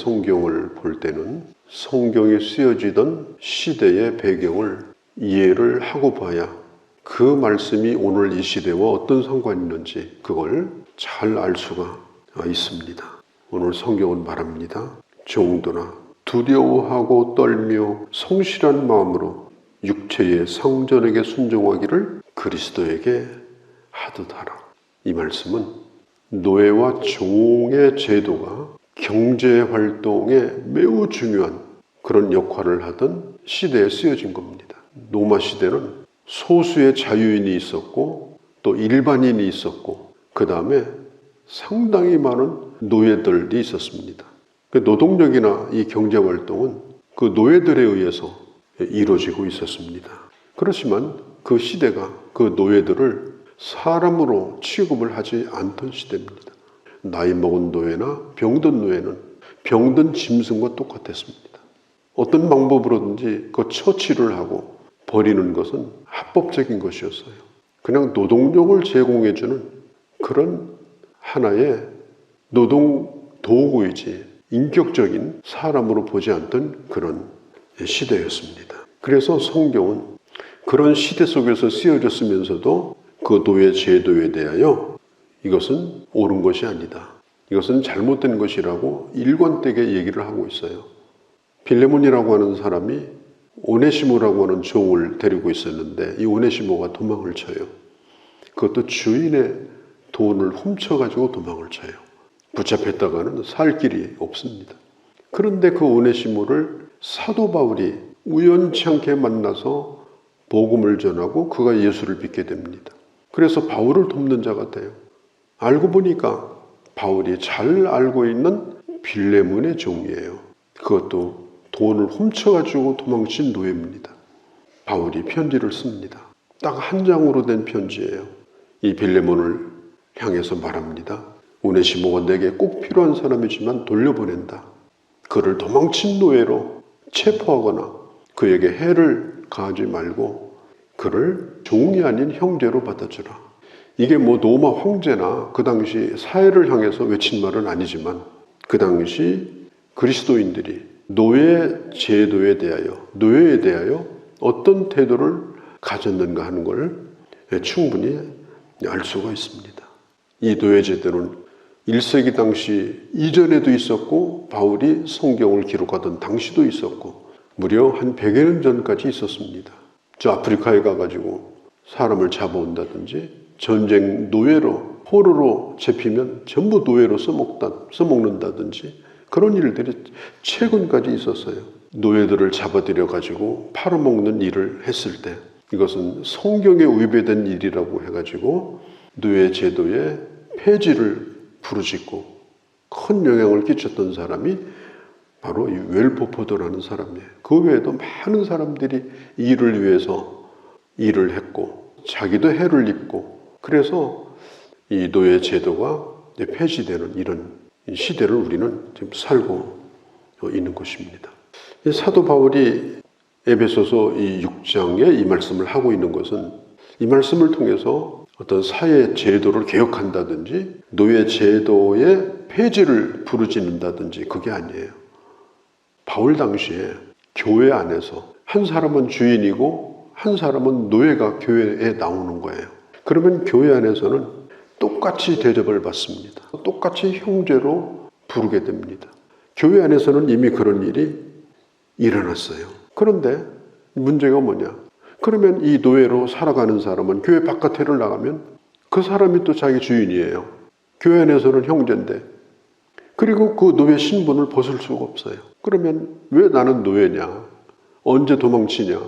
성경을 볼 때는 성경이 쓰여지던 시대의 배경을 이해를 하고 봐야 그 말씀이 오늘 이 시대와 어떤 상관이 있는지 그걸 잘 알 수가 있습니다. 오늘 성경은 말합니다. 종들아 두려워하고 떨며 성실한 마음으로 육체의 상전에게 순종하기를 그리스도에게 하듯 하라. 이 말씀은 노예와 종의 제도가 경제활동에 매우 중요한 그런 역할을 하던 시대에 쓰여진 겁니다. 로마 시대는 소수의 자유인이 있었고 또 일반인이 있었고 그 다음에 상당히 많은 노예들이 있었습니다. 노동력이나 이 경제활동은 그 노예들에 의해서 이루어지고 있었습니다. 그렇지만 그 시대가 그 노예들을 사람으로 취급을 하지 않던 시대입니다. 나이 먹은 노예나 병든 노예는 병든 짐승과 똑같았습니다. 어떤 방법으로든지 그 처치를 하고 버리는 것은 합법적인 것이었어요. 그냥 노동력을 제공해주는 그런 하나의 노동 도구이지 인격적인 사람으로 보지 않던 그런 시대였습니다. 그래서 성경은 그런 시대 속에서 쓰여졌으면서도 그 노예 제도에 대하여 이것은 옳은 것이 아니다. 이것은 잘못된 것이라고 일관되게 얘기를 하고 있어요. 빌레몬이라고 하는 사람이 오네시모라고 하는 종을 데리고 있었는데 이 오네시모가 도망을 쳐요. 그것도 주인의 돈을 훔쳐가지고 도망을 쳐요. 붙잡혔다가는 살 길이 없습니다. 그런데 그 오네시모를 사도 바울이 우연찮게 만나서 복음을 전하고 그가 예수를 믿게 됩니다. 그래서 바울을 돕는 자가 돼요. 알고 보니까 바울이 잘 알고 있는 빌레몬의 종이에요. 그것도 돈을 훔쳐가지고 도망친 노예입니다. 바울이 편지를 씁니다. 딱 한 장으로 된 편지예요. 이 빌레몬을 향해서 말합니다. 오네시모가 내게 꼭 필요한 사람이지만 돌려보낸다. 그를 도망친 노예로 체포하거나 그에게 해를 가하지 말고 그를 종이 아닌 형제로 받아주라. 이게 뭐 로마 황제나 그 당시 사회를 향해서 외친 말은 아니지만 그 당시 그리스도인들이 노예 제도에 대하여, 노예에 대하여 어떤 태도를 가졌는가 하는 걸 충분히 알 수가 있습니다. 이 노예 제도는 1세기 당시 이전에도 있었고 바울이 성경을 기록하던 당시도 있었고 무려 한 100여 년 전까지 있었습니다. 저 아프리카에 가가지고 사람을 잡아온다든지 전쟁 노예로 포로로 잡히면 전부 노예로 써먹는다든지 그런 일들이 최근까지 있었어요. 노예들을 잡아들여 가지고 팔아먹는 일을 했을 때 이것은 성경에 위배된 일이라고 해가지고 노예 제도의 폐지를 부르짖고 큰 영향을 끼쳤던 사람이 바로 이 웰포포드라는 사람이에요. 그 외에도 많은 사람들이 이 일을 위해서 일을 했고 자기도 해를 입고 그래서 이 노예 제도가 폐지되는 이런 시대를 우리는 지금 살고 있는 것입니다. 사도 바울이 에베소서 이 6장에 이 말씀을 하고 있는 것은 이 말씀을 통해서 어떤 사회 제도를 개혁한다든지 노예 제도의 폐지를 부르짖는다든지 그게 아니에요. 바울 당시에 교회 안에서 한 사람은 주인이고 한 사람은 노예가 교회에 나오는 거예요. 그러면 교회 안에서는 똑같이 대접을 받습니다. 똑같이 형제로 부르게 됩니다. 교회 안에서는 이미 그런 일이 일어났어요. 그런데 문제가 뭐냐? 그러면 이 노예로 살아가는 사람은 교회 바깥에를 나가면 그 사람이 또 자기 주인이에요. 교회 안에서는 형제인데 그리고 그 노예 신분을 벗을 수가 없어요. 그러면 왜 나는 노예냐? 언제 도망치냐?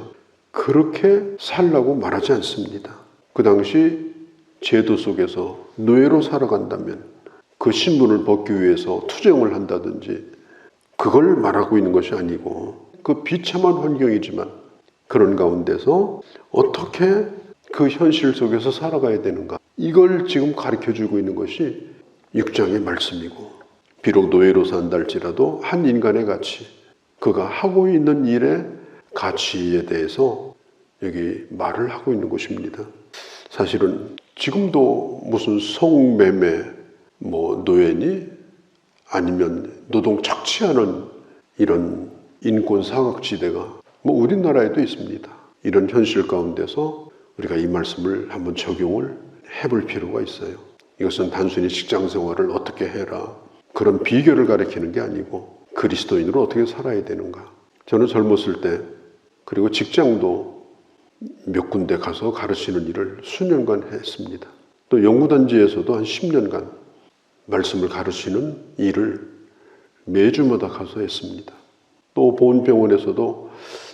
그렇게 살라고 말하지 않습니다. 그 당시 제도 속에서 노예로 살아간다면 그 신분을 벗기 위해서 투쟁을 한다든지 그걸 말하고 있는 것이 아니고 그 비참한 환경이지만 그런 가운데서 어떻게 그 현실 속에서 살아가야 되는가 이걸 지금 가르쳐주고 있는 것이 6장의 말씀이고 비록 노예로 산다 할지라도 한 인간의 가치 그가 하고 있는 일의 가치에 대해서 여기 말을 하고 있는 것입니다. 사실은 지금도 무슨 성매매 노예니 아니면 노동 착취하는 이런 인권 사각지대가 우리나라에도 있습니다. 이런 현실 가운데서 우리가 이 말씀을 한번 적용을 해볼 필요가 있어요. 이것은 단순히 직장 생활을 어떻게 해라 그런 비결을 가리키는 게 아니고 그리스도인으로 어떻게 살아야 되는가. 저는 젊었을 때 그리고 직장도 몇 군데 가서 가르치는 일을 수년간 했습니다. 또 연구단지에서도 한 10년간 말씀을 가르치는 일을 매주마다 가서 했습니다. 또 보건병원에서도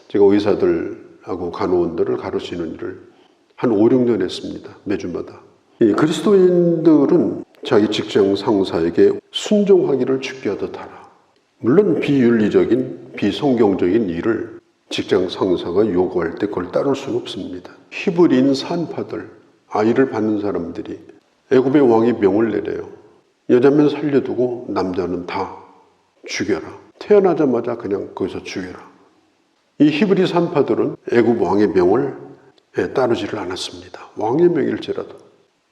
제가 의사들하고 간호원들을 가르치는 일을 한 5, 6년 했습니다. 매주마다. 이 그리스도인들은 자기 직장 상사에게 순종하기를 주께하듯 하라. 물론 비윤리적인 비성경적인 일을 직장 상사가 요구할 때 그걸 따를 수는 없습니다. 히브리인 산파들, 아이를 받는 사람들이 애굽의 왕이 명을 내려요. 여자면 살려두고 남자는 다 죽여라. 태어나자마자 그냥 거기서 죽여라. 이 히브리 산파들은 애굽 왕의 명을 따르지를 않았습니다. 왕의 명일지라도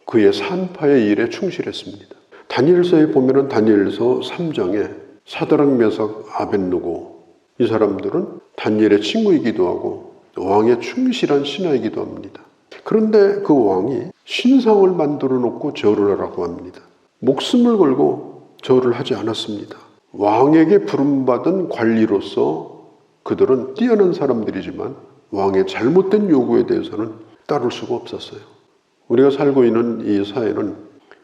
그의 산파의 일에 충실했습니다. 다니엘서에 보면은 다니엘서 3장에 사드락 메삭 아벳느고 이 사람들은 다니엘의 친구이기도 하고 왕의 충실한 신하이기도 합니다. 그런데 그 왕이 신상을 만들어 놓고 절을 하라고 합니다. 목숨을 걸고 절을 하지 않았습니다. 왕에게 부름받은 관리로서 그들은 뛰어난 사람들이지만 왕의 잘못된 요구에 대해서는 따를 수가 없었어요. 우리가 살고 있는 이 사회는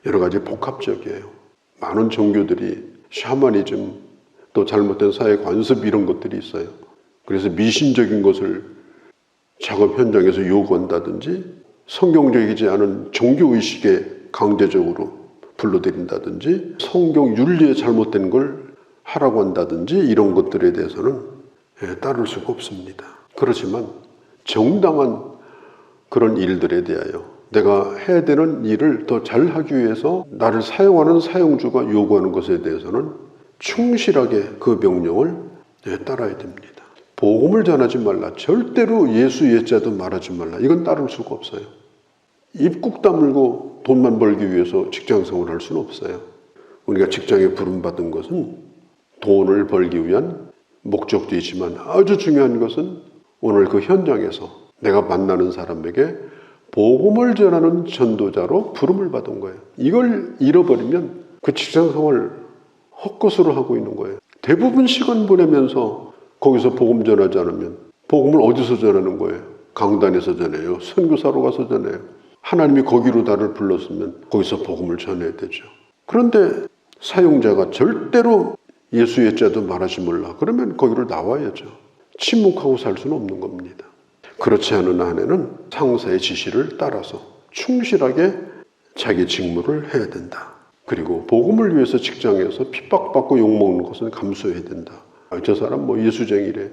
여러 가지 복합적이에요. 많은 종교들이 샤머니즘, 또 잘못된 사회 관습 이런 것들이 있어요. 그래서 미신적인 것을 작업 현장에서 요구한다든지 성경적이지 않은 종교의식에 강제적으로 불러들인다든지 성경 윤리에 잘못된 걸 하라고 한다든지 이런 것들에 대해서는 따를 수가 없습니다. 그렇지만 정당한 그런 일들에 대하여 내가 해야 되는 일을 더 잘하기 위해서 나를 사용하는 사용주가 요구하는 것에 대해서는 충실하게 그 명령을 따라야 됩니다. 복음을 전하지 말라. 절대로 예수 예자도 말하지 말라. 이건 따를 수가 없어요. 입국 다물고 돈만 벌기 위해서 직장 생활을 할 수는 없어요. 우리가 직장에 부름받은 것은 돈을 벌기 위한 목적도 있지만 아주 중요한 것은 오늘 그 현장에서 내가 만나는 사람에게 복음을 전하는 전도자로 부름을 받은 거예요. 이걸 잃어버리면 그 직장 생활을 헛것으로 하고 있는 거예요. 대부분 시간 보내면서 거기서 복음 전하지 않으면 복음을 어디서 전하는 거예요? 강단에서 전해요. 선교사로 가서 전해요. 하나님이 거기로 나를 불렀으면 거기서 복음을 전해야 되죠. 그런데 사용자가 절대로 예수의 자도 말하지 말라. 그러면 거기로 나와야죠. 침묵하고 살 수는 없는 겁니다. 그렇지 않은 한에는 상사의 지시를 따라서 충실하게 자기 직무를 해야 된다. 그리고 복음을 위해서 직장에서 핍박받고 욕먹는 것은 감수해야 된다. 저 사람 예수쟁이래.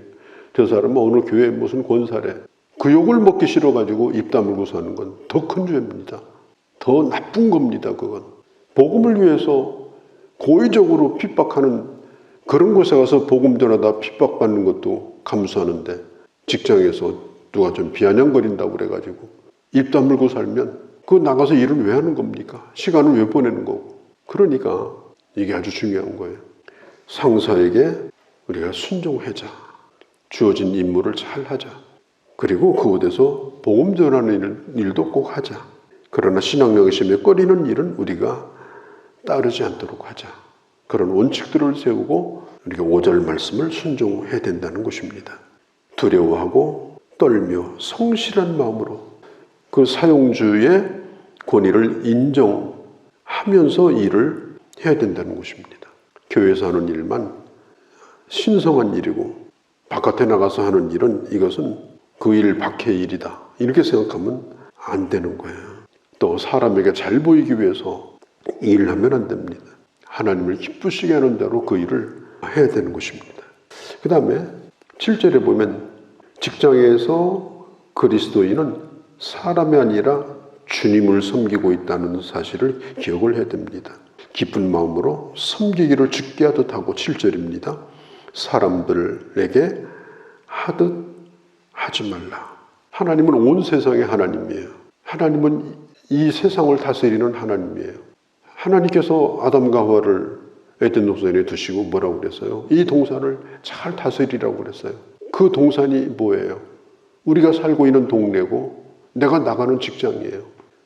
저 사람은 어느 교회 무슨 권사래. 그 욕을 먹기 싫어가지고 입 다물고 사는 건 더 큰 죄입니다. 더 나쁜 겁니다. 그건. 복음을 위해서 고의적으로 핍박하는 그런 곳에 가서 복음 전하다 핍박받는 것도 감수하는데 직장에서 누가 좀 비아냥거린다고 그래가지고 입 다물고 살면 그거 나가서 일을 왜 하는 겁니까? 시간을 왜 보내는 거고. 그러니까 이게 아주 중요한 거예요. 상사에게 우리가 순종하자. 주어진 임무를 잘 하자. 그리고 그곳에서 복음 전하는 일도 꼭 하자. 그러나 신앙영심에 꺼리는 일은 우리가 따르지 않도록 하자. 그런 원칙들을 세우고 우리가 5절 말씀을 순종해야 된다는 것입니다. 두려워하고 떨며 성실한 마음으로 그 사용주의 권위를 인정하면서 일을 해야 된다는 것입니다. 교회에서 하는 일만 신성한 일이고 바깥에 나가서 하는 일은 이것은 그 일 밖의 일이다. 이렇게 생각하면 안 되는 거예요. 또 사람에게 잘 보이기 위해서 일을 하면 안 됩니다. 하나님을 기쁘시게 하는 대로 그 일을 해야 되는 것입니다. 그 다음에 7절에 보면 직장에서 그리스도인은 사람이 아니라 주님을 섬기고 있다는 사실을 기억을 해야 됩니다. 기쁜 마음으로 섬기기를 주께 하듯 하고 7절입니다. 사람들에게 하듯 하지 말라. 하나님은 온 세상의 하나님이에요. 하나님은 이 세상을 다스리는 하나님이에요. 하나님께서 아담과 하와를 에덴 동산에 두시고 뭐라고 그랬어요? 이 동산을 잘 다스리라고 그랬어요. 그 동산이 뭐예요? 우리가 살고 있는 동네고 내가 나가는 직장이에요.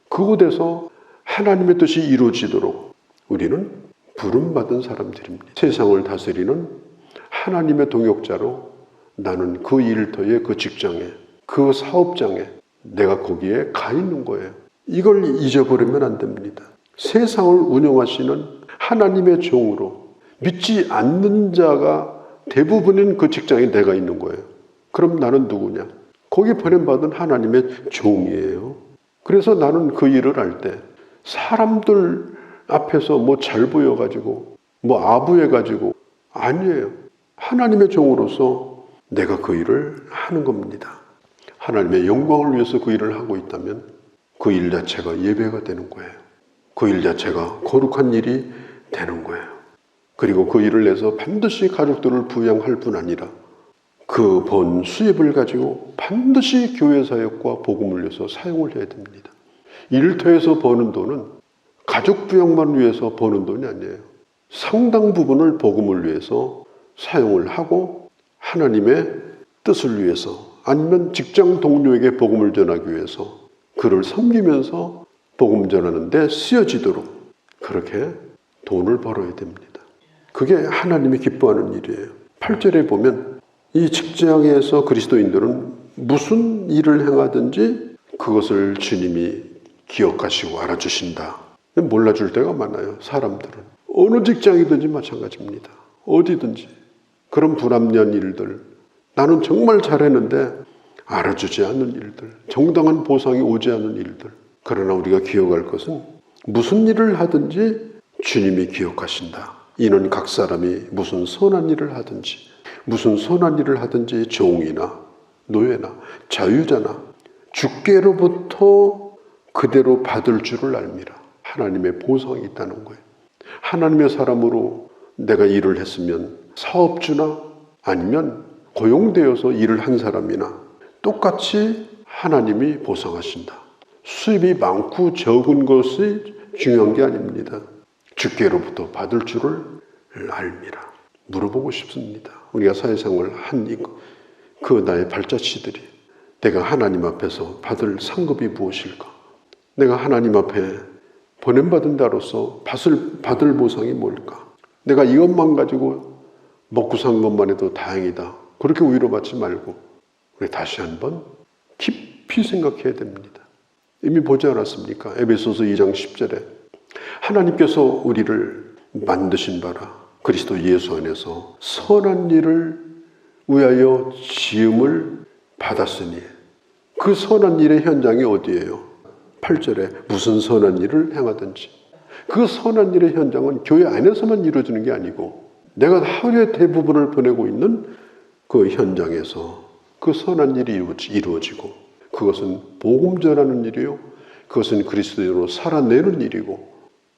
그곳에서 하나님의 뜻이 이루어지도록 우리는 부름받은 사람들입니다. 세상을 다스리는 하나님의 동역자로 나는 그 일터에, 그 직장에, 그 사업장에 내가 거기에 가 있는 거예요. 이걸 잊어버리면 안 됩니다. 세상을 운영하시는 하나님의 종으로 믿지 않는 자가 대부분인 그 직장에 내가 있는 거예요. 그럼 나는 누구냐? 거기 보냄받은 하나님의 종이에요. 그래서 나는 그 일을 할 때 사람들 앞에서 뭐 잘 보여가지고 뭐 아부해가지고 아니에요. 하나님의 종으로서 내가 그 일을 하는 겁니다. 하나님의 영광을 위해서 그 일을 하고 있다면 그 일 자체가 예배가 되는 거예요. 그 일 자체가 거룩한 일이 되는 거예요. 그리고 그 일을 내서 반드시 가족들을 부양할 뿐 아니라 그 번 수입을 가지고 반드시 교회 사역과 복음을 위해서 사용을 해야 됩니다. 일터에서 버는 돈은 가족 부양만 위해서 버는 돈이 아니에요. 상당 부분을 복음을 위해서 사용을 하고 하나님의 뜻을 위해서 아니면 직장 동료에게 복음을 전하기 위해서 그를 섬기면서 복음 전하는 데 쓰여지도록 그렇게 돈을 벌어야 됩니다. 그게 하나님이 기뻐하는 일이에요. 8절에 보면 이 직장에서 그리스도인들은 무슨 일을 행하든지 그것을 주님이 기억하시고 알아주신다. 몰라줄 때가 많아요. 사람들은. 어느 직장이든지 마찬가지입니다. 어디든지. 그런 불합리한 일들, 나는 정말 잘했는데 알아주지 않는 일들, 정당한 보상이 오지 않는 일들. 그러나 우리가 기억할 것은 무슨 일을 하든지 주님이 기억하신다. 이는 각 사람이 무슨 선한 일을 하든지 무슨 선한 일을 하든지 종이나 노예나 자유자나 주께로부터 그대로 받을 줄을 알미라. 하나님의 보상이 있다는 거예요. 하나님의 사람으로 내가 일을 했으면 사업주나 아니면 고용되어서 일을 한 사람이나 똑같이 하나님이 보상하신다. 수입이 많고 적은 것이 중요한 게 아닙니다. 주께로부터 받을 줄을 알미라. 물어보고 싶습니다. 우리가 사회생활을 한 그 나의 발자취들이 내가 하나님 앞에서 받을 상급이 무엇일까? 내가 하나님 앞에 보냄받은 자로서 받을 보상이 뭘까? 내가 이것만 가지고 먹고 산 것만 해도 다행이다. 그렇게 위로받지 말고 우리 다시 한번 깊이 생각해야 됩니다. 이미 보지 않았습니까? 에베소서 2장 10절에 하나님께서 우리를 만드신 바라 그리스도 예수 안에서 선한 일을 위하여 지음을 받았으니 그 선한 일의 현장이 어디예요? 8절에 무슨 선한 일을 행하든지 그 선한 일의 현장은 교회 안에서만 이루어지는 게 아니고 내가 하루의 대부분을 보내고 있는 그 현장에서 그 선한 일이 이루어지고 그것은 복음 전하는 일이요. 그것은 그리스도인으로 살아내는 일이고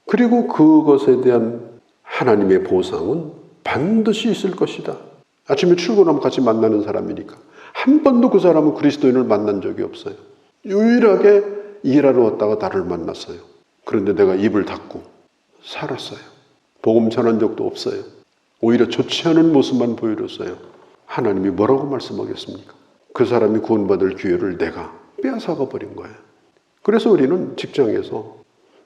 그리고 그것에 대한 하나님의 보상은 반드시 있을 것이다. 아침에 출근하면 같이 만나는 사람이니까 한 번도 그 사람은 그리스도인을 만난 적이 없어요. 유일하게 일하러 왔다가 나를 만났어요. 그런데 내가 입을 닫고 살았어요. 복음 전한 적도 없어요. 오히려 좋지 않은 모습만 보여줬어요. 하나님이 뭐라고 말씀하겠습니까? 그 사람이 구원받을 기회를 내가 빼앗아가 버린 거예요. 그래서 우리는 직장에서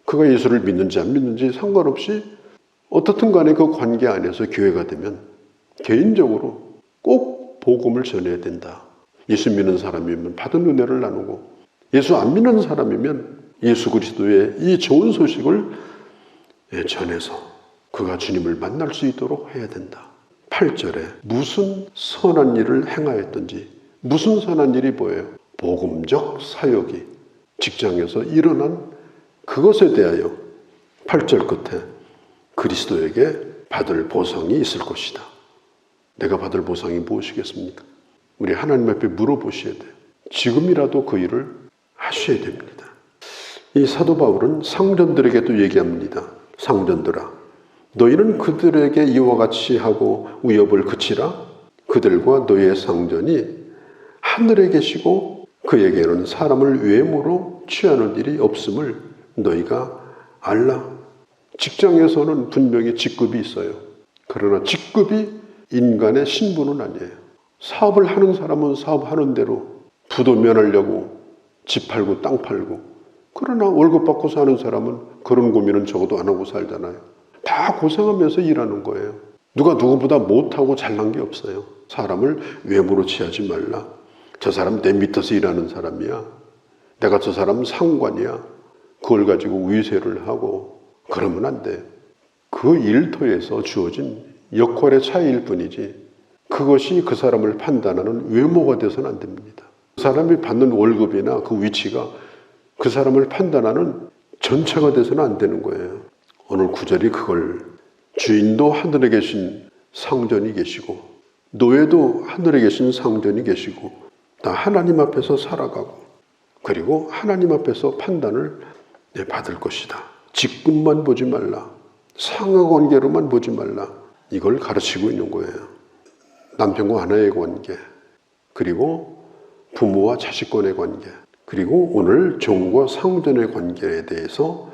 그가 예수를 믿는지 안 믿는지 상관없이 어떻든 간에 그 관계 안에서 기회가 되면 개인적으로 꼭 복음을 전해야 된다. 예수 믿는 사람이면 받은 은혜를 나누고 예수 안 믿는 사람이면 예수 그리스도의 이 좋은 소식을 전해서 그가 주님을 만날 수 있도록 해야 된다. 8절에 무슨 선한 일을 행하였든지 무슨 선한 일이 뭐예요? 복음적 사역이 직장에서 일어난 그것에 대하여 8절 끝에 그리스도에게 받을 보상이 있을 것이다. 내가 받을 보상이 무엇이겠습니까? 우리 하나님 앞에 물어보셔야 돼요. 지금이라도 그 일을 하셔야 됩니다. 이 사도 바울은 상전들에게도 얘기합니다. 상전들아, 너희는 그들에게 이와 같이 하고 위협을 그치라. 그들과 너희의 상전이 하늘에 계시고 그에게는 사람을 외모로 취하는 일이 없음을 너희가 알라. 직장에서는 분명히 직급이 있어요. 그러나 직급이 인간의 신분은 아니에요. 사업을 하는 사람은 사업하는 대로 부도 면하려고 집 팔고 땅 팔고, 그러나 월급 받고 사는 사람은 그런 고민은 적어도 안 하고 살잖아요. 다 고생하면서 일하는 거예요. 누가 누구보다 못하고 잘난 게 없어요. 사람을 외모로 취하지 말라. 저 사람 내 밑에서 일하는 사람이야. 내가 저 사람 상관이야. 그걸 가지고 위세를 하고 그러면 안 돼. 그 일터에서 주어진 역할의 차이일 뿐이지 그것이 그 사람을 판단하는 외모가 돼서는 안 됩니다. 그 사람이 받는 월급이나 그 위치가 그 사람을 판단하는 전체가 돼서는 안 되는 거예요. 오늘 구절이 그걸, 주인도 하늘에 계신 상전이 계시고 노예도 하늘에 계신 상전이 계시고 다 하나님 앞에서 살아가고 그리고 하나님 앞에서 판단을 받을 것이다. 직분만 보지 말라. 상하관계로만 보지 말라. 이걸 가르치고 있는 거예요. 남편과 아내의 관계, 그리고 부모와 자식 간의 관계, 그리고 오늘 종과 상전의 관계에 대해서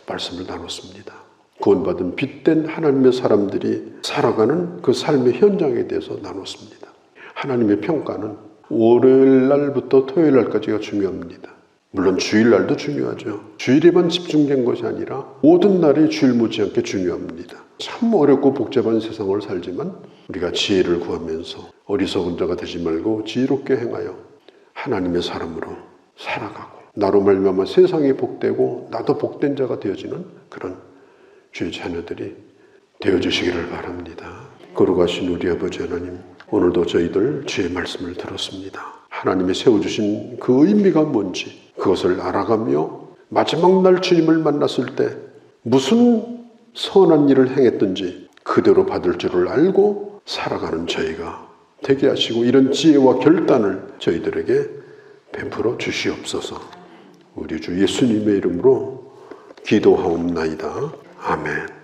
말씀을 나눴습니다. 구원받은 빛된 하나님의 사람들이 살아가는 그 삶의 현장에 대해서 나눴습니다. 하나님의 평가는 월요일 날부터 토요일 날까지가 중요합니다. 물론 주일날도 중요하죠. 주일에만 집중된 것이 아니라 모든 날이 주일 못지않게 중요합니다. 참 어렵고 복잡한 세상을 살지만 우리가 지혜를 구하면서 어리석은 자가 되지 말고 지혜롭게 행하여 하나님의 사람으로 살아가고 나로 말미암아 세상이 복되고 나도 복된 자가 되어지는 그런 주의 자녀들이 되어주시기를 바랍니다. 거룩하신 우리 아버지 하나님, 오늘도 저희들 주의 말씀을 들었습니다. 하나님이 세워주신 그 의미가 뭔지 그것을 알아가며 마지막 날 주님을 만났을 때 무슨 선한 일을 행했든지 그대로 받을 줄을 알고 살아가는 저희가 되게 하시고 이런 지혜와 결단을 저희들에게 베풀어 주시옵소서. 우리 주 예수님의 이름으로 기도하옵나이다. 아멘.